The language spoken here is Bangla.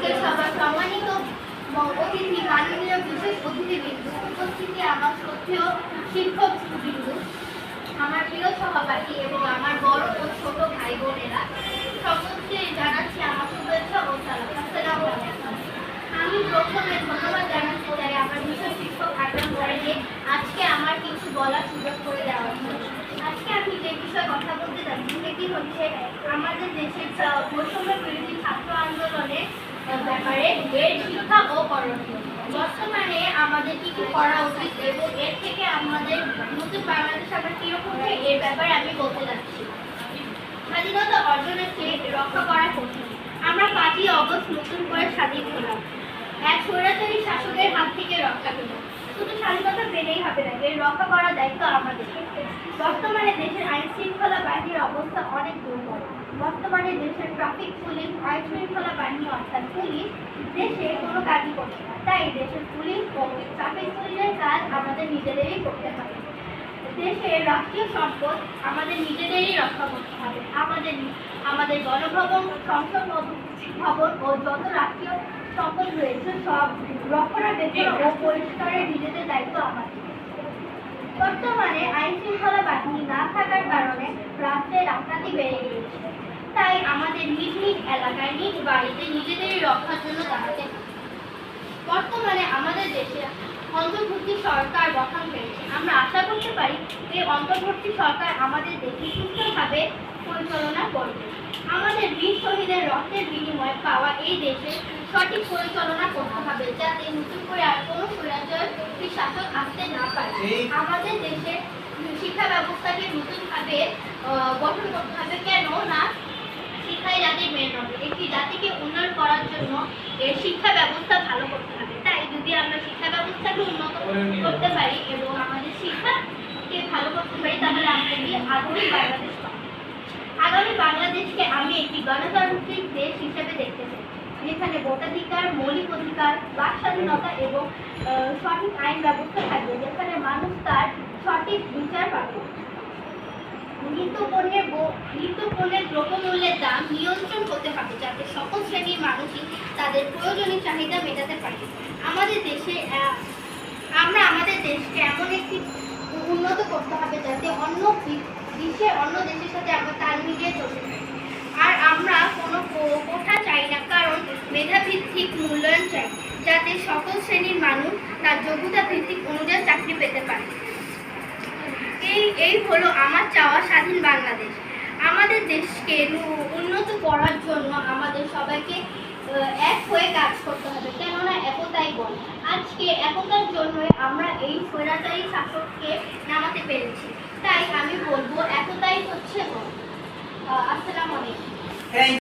আজকে সবার সম্মানিত অতিথি, মাননীয় বিশেষ অতিথিবৃন্দ, উপস্থিতি আমার শ্রদ্ধেয় শিক্ষক বিন্দু, আমার প্রিয় সহপাঠী এবং আমার বড় ও ছোট ভাই বোনেরা, সকলকে জানাচ্ছি আমার শুভেচ্ছা ও সালাম। আসসালামু আলাইকুম। আমি প্রথমে ধন্যবাদ জানাতে চাই আমার বিশেষ শিক্ষক আকরাম ভাইকে আজকে আমার কিছু বলার সুযোগ করে দেওয়ার জন্য। আজকে আমি যে বিষয়ে কথা বলতে যাচ্ছি সেটি হচ্ছে আমাদের দেশের বৈষম্য বিরোধী ছাত্র আন্দোলনের ব্যাপারে এর শিক্ষা ও করণীয়। বর্তমানে আমাদের কি কি করা উচিত এবং এর থেকে আমাদের নতুন বাংলাদেশ আবার কিরকম হয় এর ব্যাপারে আমি বলতে যাচ্ছি। স্বাধীনতা অর্জনের চেয়ে রক্ষা করা কঠিন। আমরা 5ই অগস্ট নতুন করে স্বাধীন হলাম, এক স্বৈরাচারী শাসকের হাত থেকে রক্ষা পেলাম। শুধু স্বাধীনতা পেলেই হবে না, এর রক্ষা করার দায়িত্ব আমাদের। বর্তমানে দেশের আইন শৃঙ্খলা বাহিনীর অবস্থা অনেক দুর্বল। বর্তমানে দেশের ট্রাফিক পুলিশ, আইন শৃঙ্খলা বাহিনী অর্থাৎ পুলিশ দেশে কোনো কাজই করছে না। তাই দেশের পুলিশ ও ট্রাফিক পুলিশের কাজ আমাদের নিজেদেরই করতে হবে। দেশের রাষ্ট্রীয় সম্পদ আমাদের নিজেদেরই রক্ষা করতে হবে। আমাদের গণভবন, সংসদ ভবন ও যত রাষ্ট্রীয় সম্পদ রয়েছে সব রক্ষণাবেক্ষণ ও পরিষ্কারের নিজেদের দায়িত্ব আমাদের। বর্তমানে আইন শৃঙ্খলা বাহিনী না থাকার কারণে রাস্তায় ডাকাতি বেড়ে গিয়েছে। তাই আমাদের নিজ নিজ এলাকায়, নিজ বাড়িতে নিজেদেরই রক্ষার জন্য দাঁড়াতে হবে। বর্তমানে আমাদের দেশে অন্তর্বর্তী সরকার গঠন হয়েছে। আমরা আশা করতে পারি এই অন্তর্বর্তী সরকার আমাদের দেশে সুষ্ঠুভাবে পরিচালনা করবে। আমাদের বীর শহীদের রক্তের বিনিময়ে পাওয়া এই দেশে সঠিক পরিচালনা করতে হবে, যাতে নতুন করে আর কোনো স্বৈরাচারী শাসক আসতে না পারে। আমাদের দেশে শিক্ষা ব্যবস্থাকে নতুনভাবে গঠন করতে হবে। কেন না, শিক্ষাই জাতির মেরুদণ্ড। একটি জাতিকে উন্নয়ন করার জন্য এর শিক্ষা ব্যবস্থা ভালো করতে হবে। তাই যদি আমরা শিক্ষা ব্যবস্থাকে উন্নত করতে পারি এবং আমাদের শিক্ষাকে ভালো করতে পারি, তাহলে আমরা এই আধুনিক বাংলাদেশ পাবো। আগামী বাংলাদেশকে আমি একটি গণতান্ত্রিক দেশ হিসেবে দেখতে চাই, যেখানে ভোটাধিকার, মৌলিক অধিকার, বাক স্বাধীনতা এবং সঠিক আইন ব্যবস্থা থাকবে, যেখানে মানুষ তার সঠিক বিচার পাবে। নিত্য পণ্যের দ্রব্যমূল্যের দাম নিয়ন্ত্রণ করতে হবে, যাতে সকল শ্রেণীর মানুষই তাদের প্রয়োজনীয় চাহিদা মেটাতে পারে। আমাদের দেশকে এমন একটি উন্নত করতে হবে যাতে বিশ্বের অন্য দেশের সাথে আমরা তাল মিলিয়ে চলতে পারি। আর আমরা কোনো কোঠা চাই না, কারণ মেধাভিত্তিক মূল্যায়ন চাই, যাতে সকল শ্রেণীর মানুষ তার যোগ্যতা ভিত্তিক অনুযায়ী চাকরি পেতে পারে। এই হলো আমার চাওয়া স্বাধীন বাংলাদেশ। আমাদের দেশকে উন্নত করার জন্য আমাদের সবাইকে এক হয়ে কাজ করতে হবে, কেননা একতাই বল। আজকে একতার জন্যই আমরা এই স্বৈরাচারী শাসককে নামাতে পেরেছি। তাই আমি বলবো একতাই হচ্ছে বল। আসসালামু আলাইকুম।